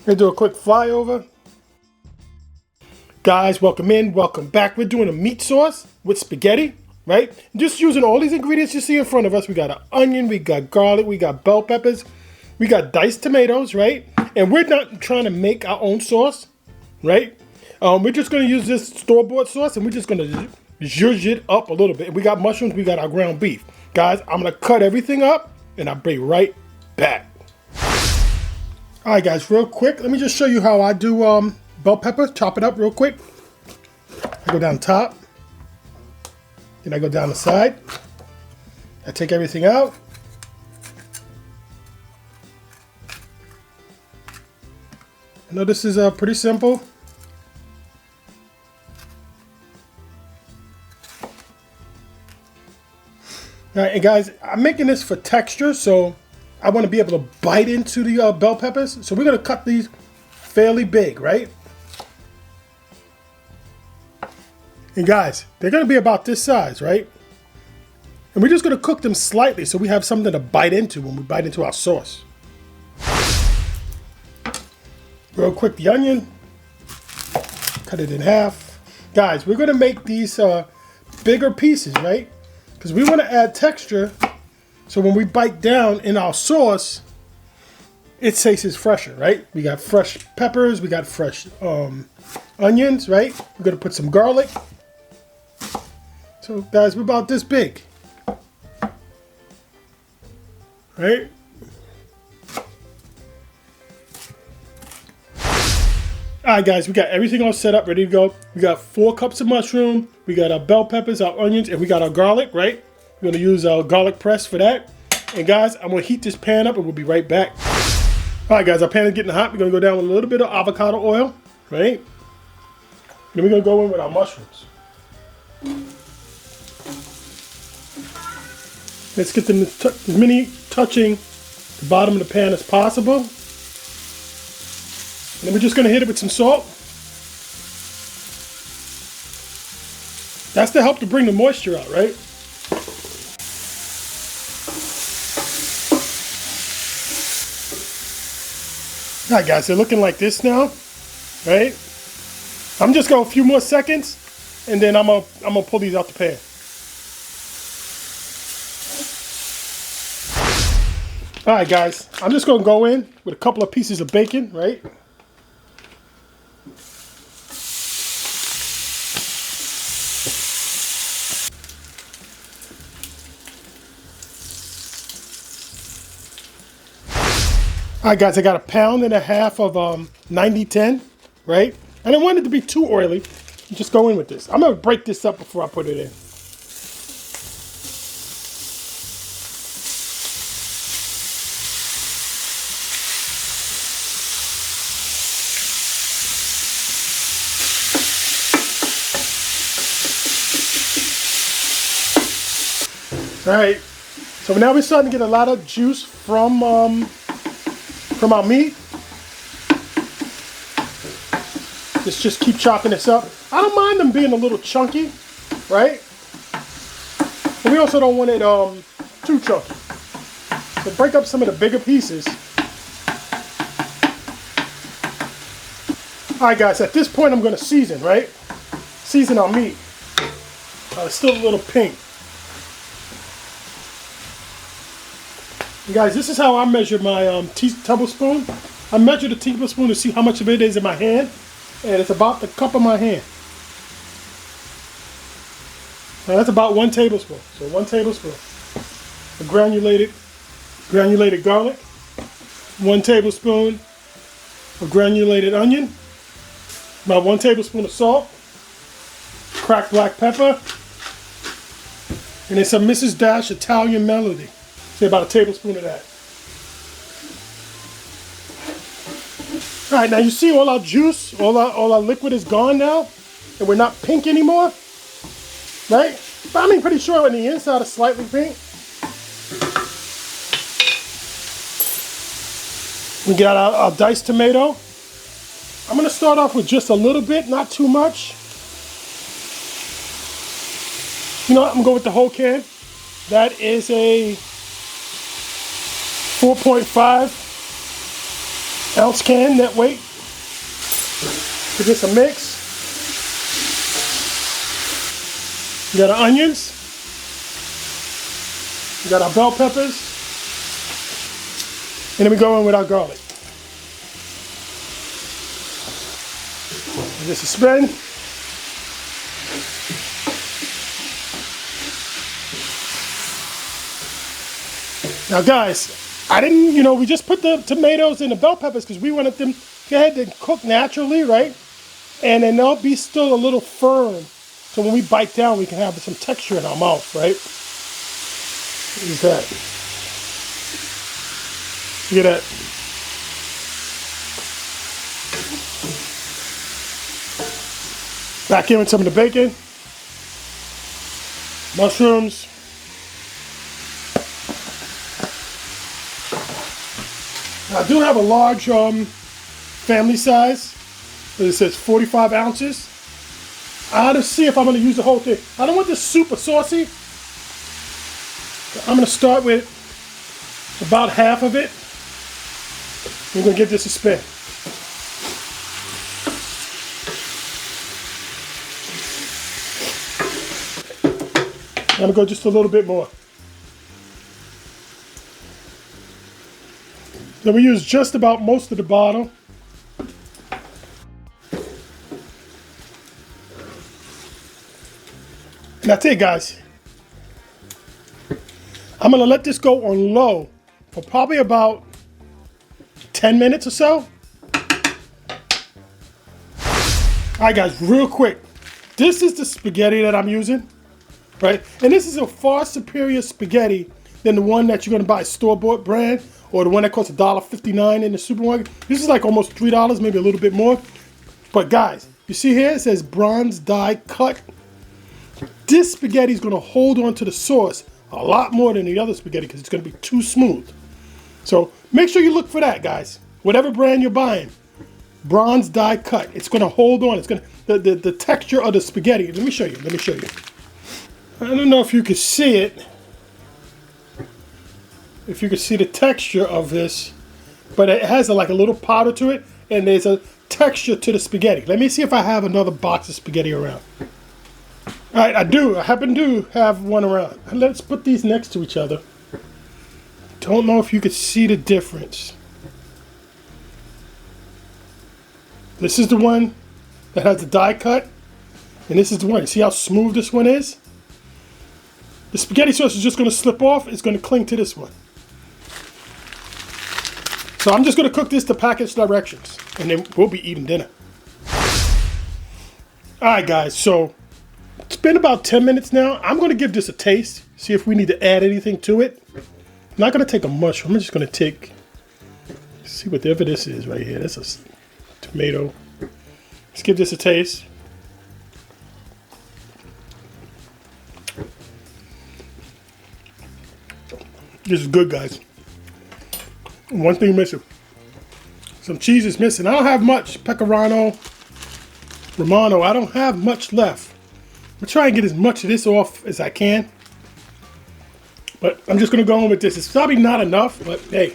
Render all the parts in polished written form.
Gonna do a quick flyover. Guys, welcome in, welcome back. We're doing a meat sauce with spaghetti, right? Just using all these ingredients you see in front of us. We got an onion, we got garlic, we got bell peppers, we got diced tomatoes, right? And we're not trying to make our own sauce, right? We're just gonna use this store-bought sauce and we're just gonna zhuzh it up a little bit. We got mushrooms, we got our ground beef. Guys, I'm gonna cut everything up and I'll be right back. All right, guys, real quick, let me just show you how I do bell pepper. Chop it up real quick. I go down top, then I go down the side. I take everything out. I know this is pretty simple. All right, and guys, I'm making this for texture, so I want to be able to bite into the bell peppers. So we're going to cut these fairly big, right? And guys, they're going to be about this size, right? And we're just going to cook them slightly so we have something to bite into when we bite into our sauce. Real quick, the onion. Cut it in half. Guys, we're going to make these bigger pieces, right? Because we want to add texture. So when we bite down in our sauce, it tastes fresher, right? We got fresh peppers, we got fresh onions, right? We're gonna put some garlic. So guys, we're about this big, right? All right, guys, we got everything all set up, ready to go. We got 4 cups of mushroom, we got our bell peppers, our onions, and we got our garlic, right? We're gonna use our garlic press for that. And guys, I'm gonna heat this pan up and we'll be right back. All right, guys, our pan is getting hot. We're gonna go down with a little bit of avocado oil, right? Then we're gonna go in with our mushrooms. Let's get them as many touching the bottom of the pan as possible. And then we're just gonna hit it with some salt. That's to help to bring the moisture out, right? All right, guys, they're looking like this now, right? I'm just going a few more seconds, and then I'm gonna pull these out the pan. All right, guys, I'm just gonna go in with a couple of pieces of bacon, right? All right, guys, I got 1.5 pounds of 90-10, right? I don't want it to be too oily. Just go in with this. I'm gonna break this up before I put it in. All right, so now we're starting to get a lot of juice from our meat. Let's just keep chopping this up. I don't mind them being a little chunky, right? But we also don't want it too chunky. So break up some of the bigger pieces. All right, guys, at this point I'm gonna season, right? Season our meat. It's still a little pink. And guys, this is how I measure my tablespoon. I measure the tablespoon to see how much of it is in my hand, and it's about the cup of my hand. Now that's about 1 tablespoon. So 1 tablespoon of granulated garlic, 1 tablespoon of granulated onion, about 1 tablespoon of salt, cracked black pepper, and then some Mrs. Dash Italian Melody. Say about 1 tablespoon of that. All right, now you see all our juice, all our liquid is gone now, and we're not pink anymore, right? But I mean, pretty sure on the inside is slightly pink. We got our diced tomato. I'm gonna start off with just a little bit, not too much. You know what, I'm gonna go with the whole can. That is a 4.5. Ounce can, net weight. Give this a mix. We got our onions. We got our bell peppers. And then we go in with our garlic. Give this a spin. Now guys, I didn't, we just put the tomatoes and the bell peppers because we wanted them to go ahead and cook naturally, right? And then they'll be still a little firm. So when we bite down, we can have some texture in our mouth, right? Look at that. Look at that. Back in with some of the bacon. Mushrooms. I do have a large family size. It says 45 ounces. I have to see if I'm going to use the whole thing. I don't want this super saucy. I'm going to start with about half of it. I'm going to give this a spin. I'm going to go just a little bit more. Then we use just about most of the bottle. And that's it, guys. I'm going to let this go on low for probably about 10 minutes or so. Alright guys, real quick. This is the spaghetti that I'm using, right? And this is a far superior spaghetti than the one that you're going to buy store-bought brand or the one that costs $1.59 in the supermarket. This is like almost $3, maybe a little bit more. But guys, you see here it says bronze die cut. This spaghetti is going to hold on to the sauce a lot more than the other spaghetti because it's going to be too smooth. So make sure you look for that, guys. Whatever brand you're buying, bronze die cut. It's going to hold on. It's going to the texture of the spaghetti. Let me show you. Let me show you. I don't know if you can see it. If you can see the texture of this, but it has like a little powder to it, and there's a texture to the spaghetti. Let me see if I have another box of spaghetti around. All right, I do. I happen to have one around. Let's put these next to each other. Don't know if you could see the difference. This is the one that has the die cut, and this is the one. See how smooth this one is? The spaghetti sauce is just going to slip off. It's going to cling to this one. So I'm just going to cook this to package directions, and then we'll be eating dinner. All right, guys. So it's been about 10 minutes now. I'm going to give this a taste, see if we need to add anything to it. I'm not going to take a mushroom. I'm just going to take, see whatever this is right here. That's a tomato. Let's give this a taste. This is good, guys. One thing missing. Some cheese is missing. I don't have much pecorino romano. I don't have much left. I'm going to try and get as much of this off as I can. But I'm just going to go on with this. It's probably not enough, but hey,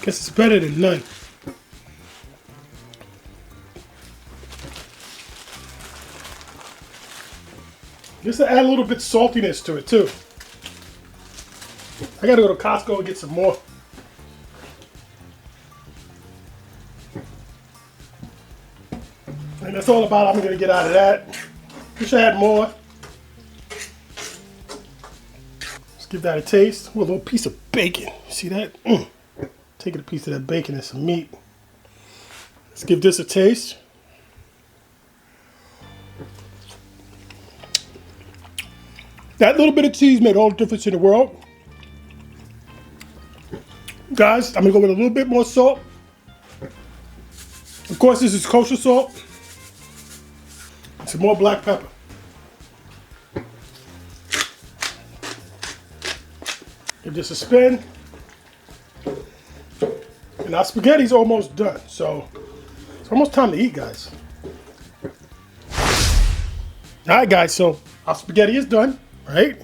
guess it's better than none. Just to add a little bit of saltiness to it too. I gotta go to Costco and get some more. And that's all about I'm gonna get out of that. Wish I had more. Let's give that a taste. Ooh, a little piece of bacon. See that? Taking a piece of that bacon and some meat. Let's give this a taste. That little bit of cheese made all the difference in the world. Guys, I'm going to go with a little bit more salt. Of course, this is kosher salt. Some more black pepper. Give this a spin. And our spaghetti's almost done, so it's almost time to eat, guys. Alright, guys, so our spaghetti is done, right?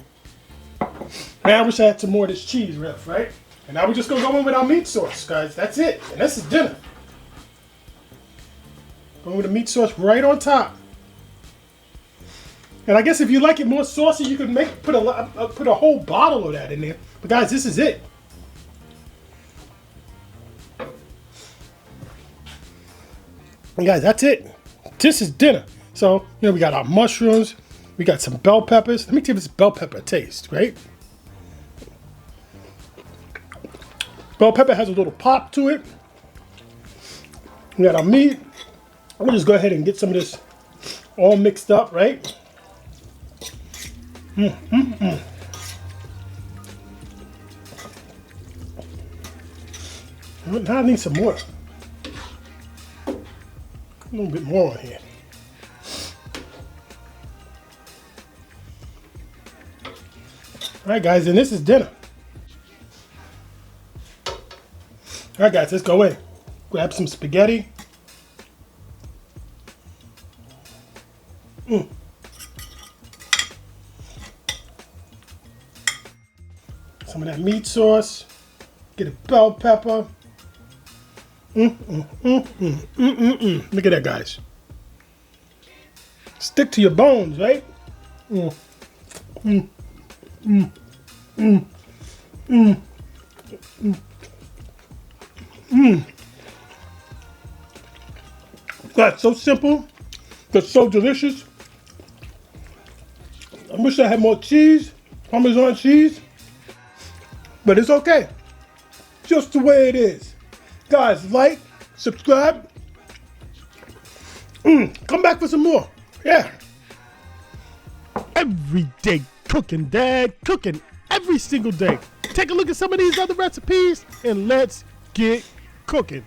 Now I wish I had some more of this cheese left, right? And now we're just gonna go in with our meat sauce, guys. That's it. And this is dinner. Going with the meat sauce right on top. And I guess if you like it more saucy, you could put a whole bottle of that in there. But guys, this is it. And guys, that's it. This is dinner. So, you know, we got our mushrooms. We got some bell peppers. Let me give this bell pepper a taste, right? Bell pepper has a little pop to it. We got our meat. I'm gonna just go ahead and get some of this all mixed up, right? Now I need some more. A little bit more on here. All right, guys, and this is dinner. All right, guys, let's go in. Grab some spaghetti. Some of that meat sauce. Get a bell pepper. Look at that, guys. Stick to your bones, right? That's so simple. That's so delicious. I wish I had more cheese, Parmesan cheese, but it's okay. Just the way it is. Guys, like, subscribe. Come back for some more. Yeah. Everyday cooking, Dad. Cooking every single day. Take a look at some of these other recipes and let's get cooking.